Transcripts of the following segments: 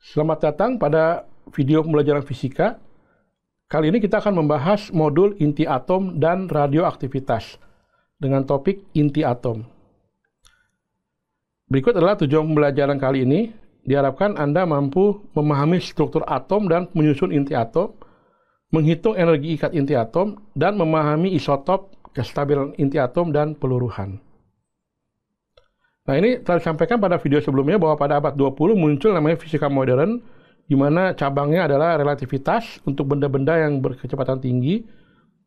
Selamat datang pada video pembelajaran fisika. Kali ini kita akan membahas modul inti atom dan radioaktivitas dengan topik inti atom. Berikut adalah tujuan pembelajaran kali ini. Diharapkan Anda mampu memahami struktur atom dan menyusun inti atom, menghitung energi ikat inti atom, dan memahami isotop, kestabilan inti atom, dan peluruhan. Nah, ini telah disampaikan pada video sebelumnya bahwa pada abad 20 muncul namanya fisika modern, di mana cabangnya adalah relativitas untuk benda-benda yang berkecepatan tinggi.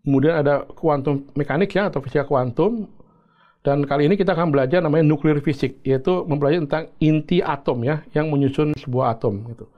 Kemudian ada kuantum mekanik ya, atau fisika kuantum. Dan kali ini kita akan belajar namanya nuklir fisik, yaitu mempelajari tentang inti atom ya, yang menyusun sebuah atom gitu.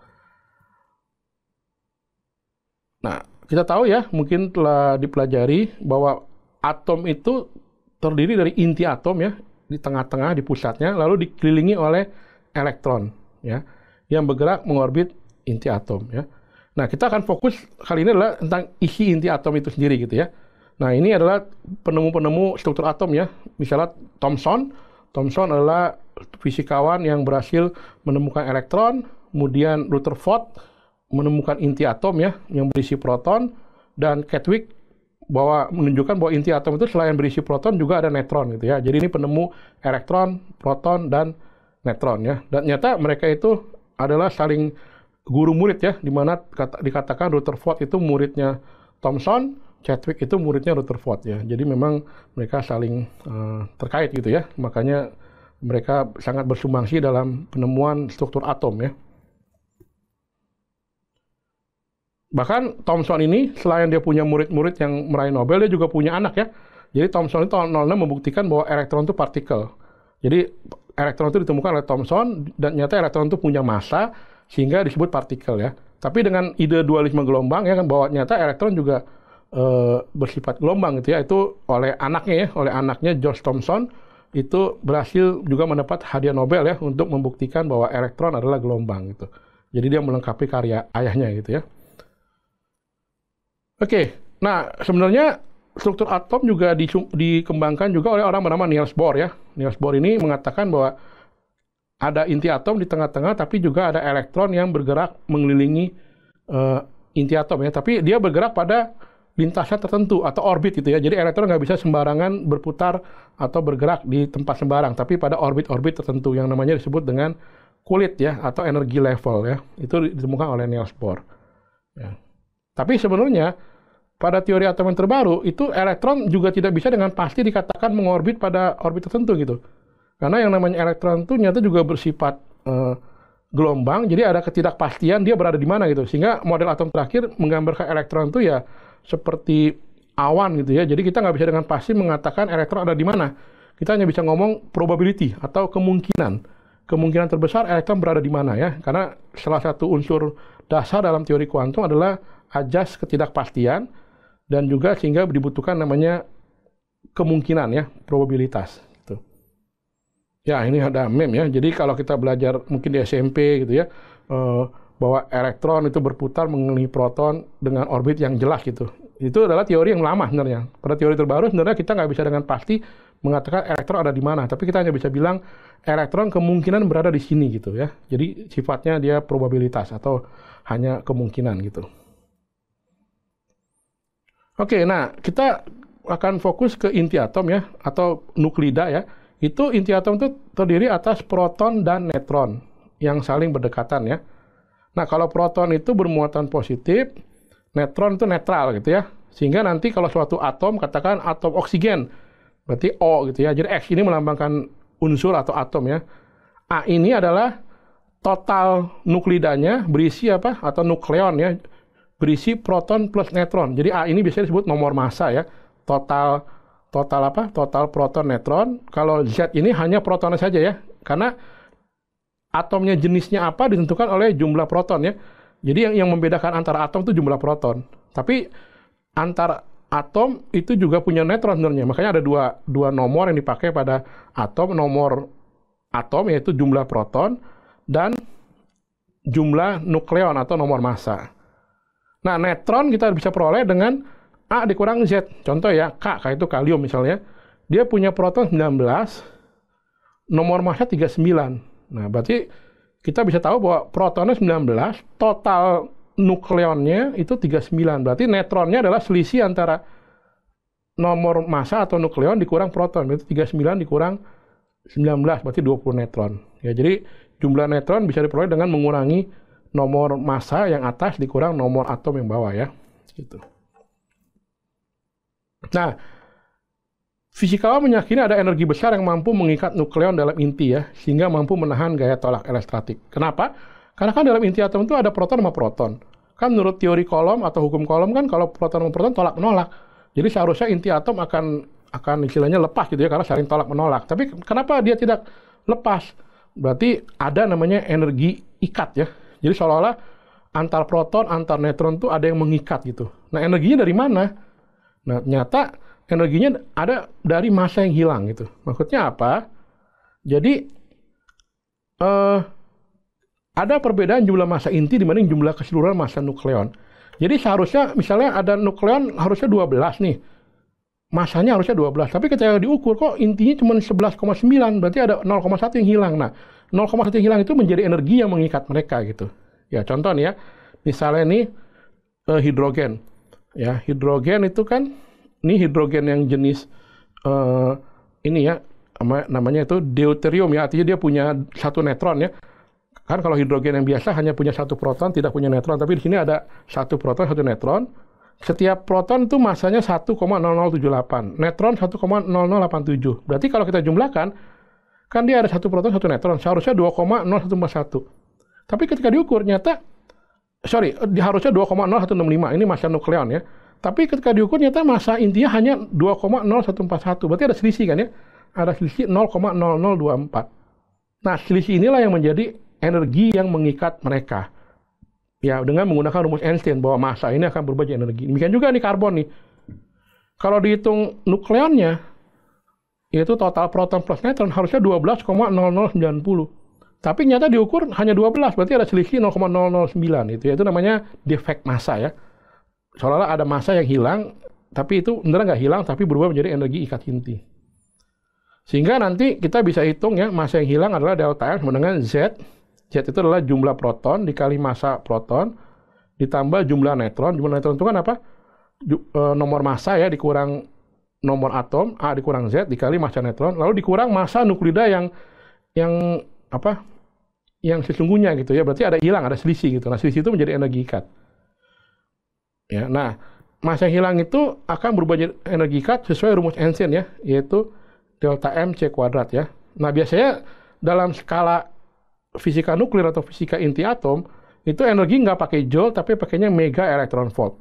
Nah, kita tahu ya, mungkin telah dipelajari bahwa atom itu terdiri dari inti atom ya, di tengah-tengah, di pusatnya, lalu dikelilingi oleh elektron ya, yang bergerak mengorbit inti atom ya. Nah, kita akan fokus kali ini adalah tentang isi inti atom itu sendiri gitu ya. Nah, ini adalah penemu-penemu struktur atom ya. Misalnya Thomson adalah fisikawan yang berhasil menemukan elektron, kemudian Rutherford menemukan inti atom ya, yang berisi proton, dan Chadwick bahwa menunjukkan bahwa inti atom itu selain berisi proton juga ada neutron gitu ya. Jadi ini penemu elektron, proton, dan neutron ya. Dan ternyata mereka itu adalah saling guru murid ya, di mana dikatakan Rutherford itu muridnya Thomson, Chadwick itu muridnya Rutherford ya. Jadi memang mereka saling terkait gitu ya. Makanya mereka sangat bersumbangsi dalam penemuan struktur atom ya. Bahkan Thomson ini, selain dia punya murid-murid yang meraih Nobel, dia juga punya anak ya. Jadi Thomson itu tahun 06 membuktikan bahwa elektron itu partikel. Jadi elektron itu ditemukan oleh Thomson, dan ternyata elektron itu punya massa, sehingga disebut partikel ya. Tapi dengan ide dualisme gelombang ya kan, bahwa ternyata elektron juga bersifat gelombang gitu ya. Itu oleh anaknya George Thomson, itu berhasil juga mendapat hadiah Nobel ya, untuk membuktikan bahwa elektron adalah gelombang gitu. Jadi dia melengkapi karya ayahnya gitu ya. Oke, nah sebenarnya struktur atom juga dikembangkan juga oleh orang bernama Niels Bohr ya. Niels Bohr ini mengatakan bahwa ada inti atom di tengah-tengah, tapi juga ada elektron yang bergerak mengelilingi inti atom ya. Tapi dia bergerak pada lintasan tertentu atau orbit gitu ya. Jadi elektron nggak bisa sembarangan berputar atau bergerak di tempat sembarang, tapi pada orbit-orbit tertentu yang namanya disebut dengan kulit ya, atau energi level ya. Itu ditemukan oleh Niels Bohr. Ya. Tapi sebenarnya pada teori atom yang terbaru itu elektron juga tidak bisa dengan pasti dikatakan mengorbit pada orbit tertentu gitu. Karena yang namanya elektron itu nyata juga bersifat gelombang, jadi ada ketidakpastian dia berada di mana gitu. Sehingga model atom terakhir menggambarkan elektron itu ya seperti awan gitu ya. Jadi kita nggak bisa dengan pasti mengatakan elektron ada di mana. Kita hanya bisa ngomong probability atau kemungkinan. Kemungkinan terbesar elektron berada di mana ya. Karena salah satu unsur dasar dalam teori kuantum adalah ajas ketidakpastian, dan juga sehingga dibutuhkan namanya kemungkinan ya, probabilitas gitu. Ya, ini ada meme ya. Jadi kalau kita belajar mungkin di SMP gitu ya, bahwa elektron itu berputar mengelilingi proton dengan orbit yang jelas gitu. Itu adalah teori yang lama sebenarnya. Pada teori terbaru sebenarnya kita nggak bisa dengan pasti mengatakan elektron ada di mana, tapi kita hanya bisa bilang elektron kemungkinan berada di sini gitu ya. Jadi sifatnya dia probabilitas atau hanya kemungkinan gitu. Oke, nah kita akan fokus ke inti atom ya, atau nuklida ya. Itu inti atom itu terdiri atas proton dan neutron yang saling berdekatan ya. Nah, kalau proton itu bermuatan positif, neutron itu netral gitu ya. Sehingga nanti kalau suatu atom, katakan atom oksigen, berarti O gitu ya. Jadi X ini melambangkan unsur atau atom ya. A ini adalah total nuklidanya berisi apa? Atau nukleon ya. Berisi proton plus neutron. Jadi A ini biasanya disebut nomor massa ya. Total apa? Total proton neutron. Kalau Z ini hanya protonnya saja ya. Karena atomnya jenisnya apa ditentukan oleh jumlah proton ya. Jadi yang membedakan antara atom itu jumlah proton. Tapi antar atom itu juga punya neutron sebenarnya. Makanya ada dua nomor yang dipakai pada atom. Nomor atom yaitu jumlah proton dan jumlah nukleon atau nomor massa. Nah, neutron kita bisa peroleh dengan A dikurang Z. Contoh ya, K itu kalium misalnya. Dia punya proton 19, nomor massa 39. Nah, berarti kita bisa tahu bahwa protonnya 19, total nukleonnya itu 39. Berarti neutronnya adalah selisih antara nomor massa atau nukleon dikurang proton. Berarti 39 dikurang 19, berarti 20 neutron. Ya, jadi jumlah neutron bisa diperoleh dengan mengurangi nomor massa yang atas dikurang nomor atom yang bawah ya. Gitu. Nah, fisikawan meyakini ada energi besar yang mampu mengikat nukleon dalam inti ya, sehingga mampu menahan gaya tolak elektrostatik. Kenapa? Karena kan dalam inti atom itu ada proton sama proton. Kan menurut teori Coulomb atau hukum Coulomb kan kalau proton sama proton tolak menolak. Jadi seharusnya inti atom akan istilahnya lepas gitu ya, karena saling tolak menolak. Tapi kenapa dia tidak lepas? Berarti ada namanya energi ikat ya. Jadi seolah-olah antar proton, antar neutron tuh ada yang mengikat gitu. Nah, energinya dari mana? Nah, ternyata energinya ada dari massa yang hilang gitu. Maksudnya apa? Jadi ada perbedaan jumlah massa inti dibanding jumlah keseluruhan massa nukleon. Jadi seharusnya misalnya ada nukleon harusnya 12 nih. Massanya harusnya 12, tapi ketika diukur kok intinya cuma 11,9, berarti ada 0,1 yang hilang. Nah, 0,1 yang hilang itu menjadi energi yang mengikat mereka gitu. Ya, contoh nih ya. Misalnya nih hidrogen. Ya, hidrogen itu kan ini hidrogen yang jenis ini ya, namanya itu deuterium ya, artinya dia punya satu neutron ya. Kan kalau hidrogen yang biasa hanya punya satu proton, tidak punya neutron, tapi di sini ada satu proton, satu neutron. Setiap proton itu massanya 1,0078, neutron 1,0087. Berarti kalau kita jumlahkan, kan dia ada satu proton, satu neutron, seharusnya 2,0141. Tapi ketika diukur, harusnya 2,0165, ini massa nukleon ya. Tapi ketika diukur, nyata massa intinya hanya 2,0141. Berarti ada selisih kan ya? Ada selisih 0,0024. Nah, selisih inilah yang menjadi energi yang mengikat mereka. Ya, dengan menggunakan rumus Einstein bahwa massa ini akan berubah jadi energi. Demikian juga nih karbon nih. Kalau dihitung nukleonnya, yaitu total proton plus neutron harusnya 12,0090. Tapi nyata diukur hanya 12, berarti ada selisih 0,009. Itu namanya defek massa ya. Seolah-olah ada massa yang hilang, tapi itu beneran nggak hilang, tapi berubah menjadi energi ikat inti. Sehingga nanti kita bisa hitung ya, massa yang hilang adalah delta M sama dengan Z. Z itu adalah jumlah proton dikali massa proton, ditambah jumlah neutron. Jumlah neutron itu kan apa? Nomor massa ya, dikurang nomor atom, A dikurang Z, dikali massa neutron, lalu dikurang massa nuklida yang sesungguhnya gitu ya. Berarti ada hilang, ada selisih gitu. Nah, selisih itu menjadi energi ikat. Ya, nah, massa yang hilang itu akan berubah jadi energi ikat sesuai rumus Einstein ya, yaitu delta M C kuadrat ya. Nah, biasanya dalam skala fisika nuklir atau fisika inti atom, itu energi nggak pakai joule, tapi pakainya mega electron volt.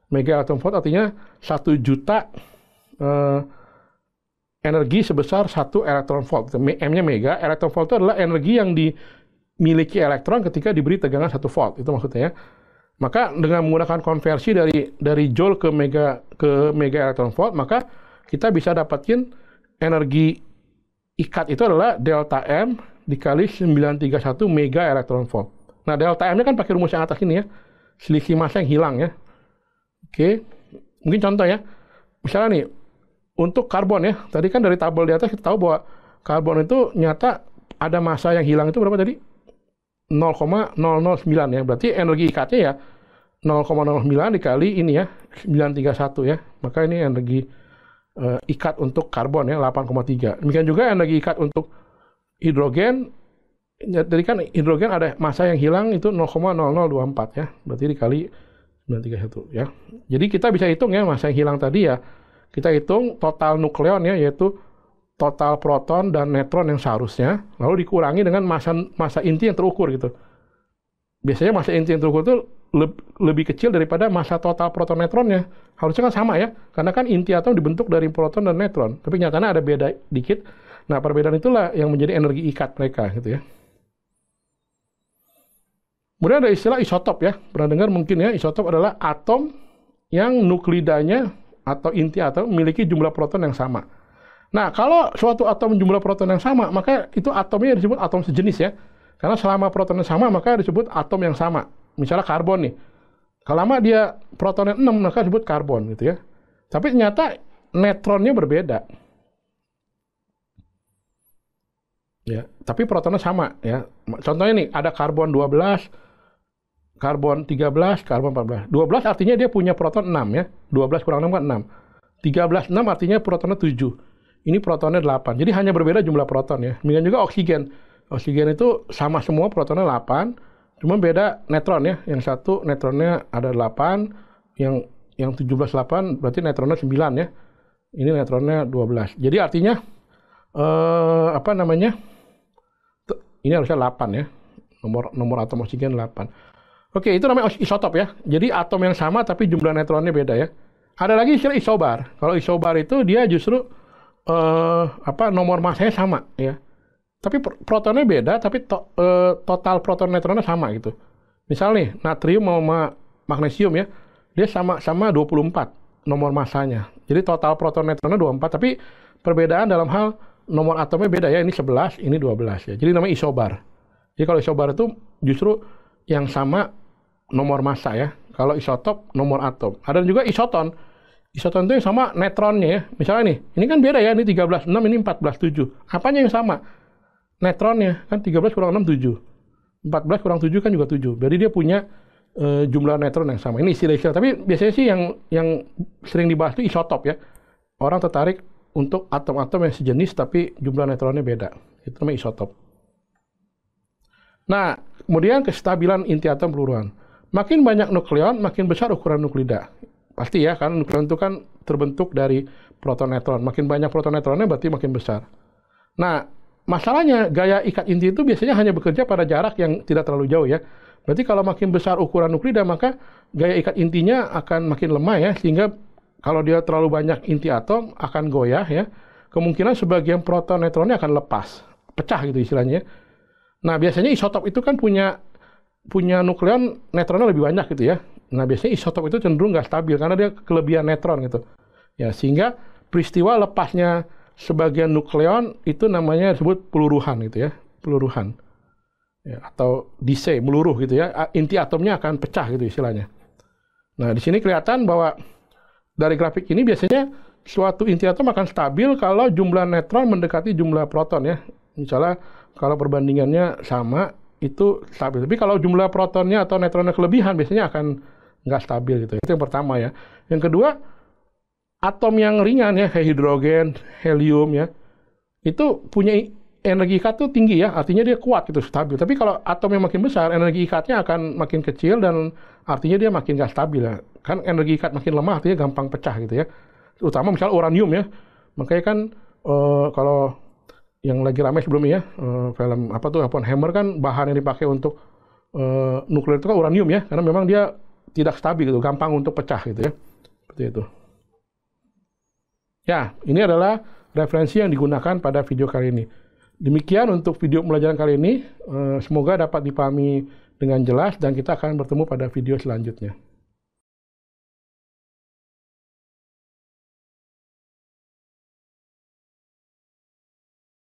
Mega electron volt artinya 1 juta energi sebesar 1 electron volt. M-nya mega, electron volt itu adalah energi yang dimiliki elektron ketika diberi tegangan 1 volt. Itu maksudnya ya. Maka dengan menggunakan konversi dari joule ke mega electron volt, maka kita bisa dapatin energi ikat itu adalah delta M dikali 931 mega electron volt. Nah, delta M-nya kan pakai rumus yang atas ini ya. Selisih massa yang hilang ya. Oke. Mungkin contoh ya. Misalnya nih, untuk karbon ya. Tadi kan dari tabel di atas kita tahu bahwa karbon itu nyata ada massa yang hilang itu berapa tadi? 0,009 ya. Berarti energi ikatnya ya 0,09 dikali ini ya, 931 ya. Maka ini energi ikat untuk karbon ya, 8,3. Demikian juga energi ikat untuk hidrogen. Jadi kan hidrogen ada massa yang hilang itu 0,0024 ya. Berarti dikali 931 ya. Jadi kita bisa hitung ya massa yang hilang tadi ya. Kita hitung total nukleon ya, yaitu total proton dan neutron yang seharusnya, lalu dikurangi dengan massa inti yang terukur gitu. Biasanya massa inti yang terukur itu lebih kecil daripada massa total proton neutronnya. Harusnya kan sama ya, karena kan inti atom dibentuk dari proton dan neutron. Tapi nyatanya ada beda dikit. Nah, perbedaan itulah yang menjadi energi ikat mereka gitu ya. Kemudian ada istilah isotop ya. Pernah dengar mungkin ya, isotop adalah atom yang nuklidanya atau inti atom memiliki jumlah proton yang sama. Nah, kalau suatu atom jumlah proton yang sama, maka itu atomnya disebut atom sejenis ya. Karena selama protonnya sama, maka disebut atom yang sama. Misalnya karbon nih. Kalau lama dia protonnya 6, maka disebut karbon gitu ya. Tapi ternyata neutronnya berbeda. Ya, tapi protonnya sama ya. Contohnya nih, ada karbon 12, karbon 13, karbon 14. 12 artinya dia punya proton 6 ya. 12 kurang 6 kan 6. 13, 6 artinya protonnya 7. Ini protonnya 8. Jadi hanya berbeda jumlah proton ya. Demikian juga oksigen. Oksigen itu sama semua protonnya 8, cuma beda neutron ya. Yang satu neutronnya ada 8, yang 17 8 berarti neutronnya 9 ya. Ini neutronnya 12. Jadi artinya apa namanya? Ini harusnya 8 ya. Nomor atom oksigen 8. Oke, itu namanya isotop ya. Jadi atom yang sama tapi jumlah neutronnya beda ya. Ada lagi istilah isobar. Kalau isobar itu dia justru nomor masanya sama ya. Tapi protonnya beda, tapi total proton neutronnya sama gitu. Misal nih, natrium sama magnesium ya, dia sama-sama 24 nomor masanya. Jadi total proton neutronnya 24, tapi perbedaan dalam hal nomor atomnya beda ya, ini 11, ini 12 ya. Jadi namanya isobar. Jadi kalau isobar itu justru yang sama nomor massa ya. Kalau isotop nomor atom. Ada juga isoton. Isoton itu yang sama neutronnya ya. Misalnya nih, ini kan beda ya, ini 13,6, ini 14,7. Apanya yang sama? Neutronnya, kan 13 kurang 6, 7. 14 kurang 7 kan juga 7. Jadi dia punya jumlah neutron yang sama. Ini istilah-istilah. Tapi biasanya sih yang sering dibahas itu isotop ya. Orang tertarik untuk atom-atom yang sejenis tapi jumlah neutronnya beda. Itu namanya isotop. Nah, kemudian kestabilan inti atom peluruhan. Makin banyak nukleon, makin besar ukuran nuklida. Pasti ya, karena nukleon itu kan terbentuk dari proton-neutron. Makin banyak proton-neutronnya berarti makin besar. Nah, masalahnya gaya ikat inti itu biasanya hanya bekerja pada jarak yang tidak terlalu jauh ya. Berarti kalau makin besar ukuran nuklida, maka gaya ikat intinya akan makin lemah ya, sehingga kalau dia terlalu banyak inti atom akan goyah ya. Kemungkinan sebagian proton neutronnya akan lepas, pecah gitu istilahnya. Nah, biasanya isotop itu kan punya nukleon neutronnya lebih banyak gitu ya. Nah, biasanya isotop itu cenderung nggak stabil karena dia kelebihan neutron gitu. Ya, sehingga peristiwa lepasnya sebagian nukleon itu namanya disebut peluruhan gitu ya, peluruhan. Ya, atau decay, meluruh gitu ya. Inti atomnya akan pecah gitu istilahnya. Nah, di sini kelihatan bahwa dari grafik ini biasanya suatu inti atom akan stabil kalau jumlah neutron mendekati jumlah proton ya. Misalnya kalau perbandingannya sama itu stabil. Tapi kalau jumlah protonnya atau neutronnya kelebihan biasanya akan nggak stabil gitu. Itu yang pertama ya. Yang kedua, atom yang ringan ya, kayak hidrogen, helium ya, itu punya energi ikat tuh tinggi ya, artinya dia kuat gitu, stabil. Tapi kalau atom yang makin besar, energi ikatnya akan makin kecil dan artinya dia makin nggak stabil ya. Kan energi ikat makin lemah artinya gampang pecah gitu ya. Terutama misalnya uranium ya. Makanya kan kalau yang lagi ramai sebelumnya ya, film apa tuh Oppenheimer kan bahan yang dipakai untuk nuklir itu kan uranium ya, karena memang dia tidak stabil gitu, gampang untuk pecah gitu ya. Seperti itu. Ya, ini adalah referensi yang digunakan pada video kali ini. Demikian untuk video pembelajaran kali ini. Semoga dapat dipahami dengan jelas dan kita akan bertemu pada video selanjutnya.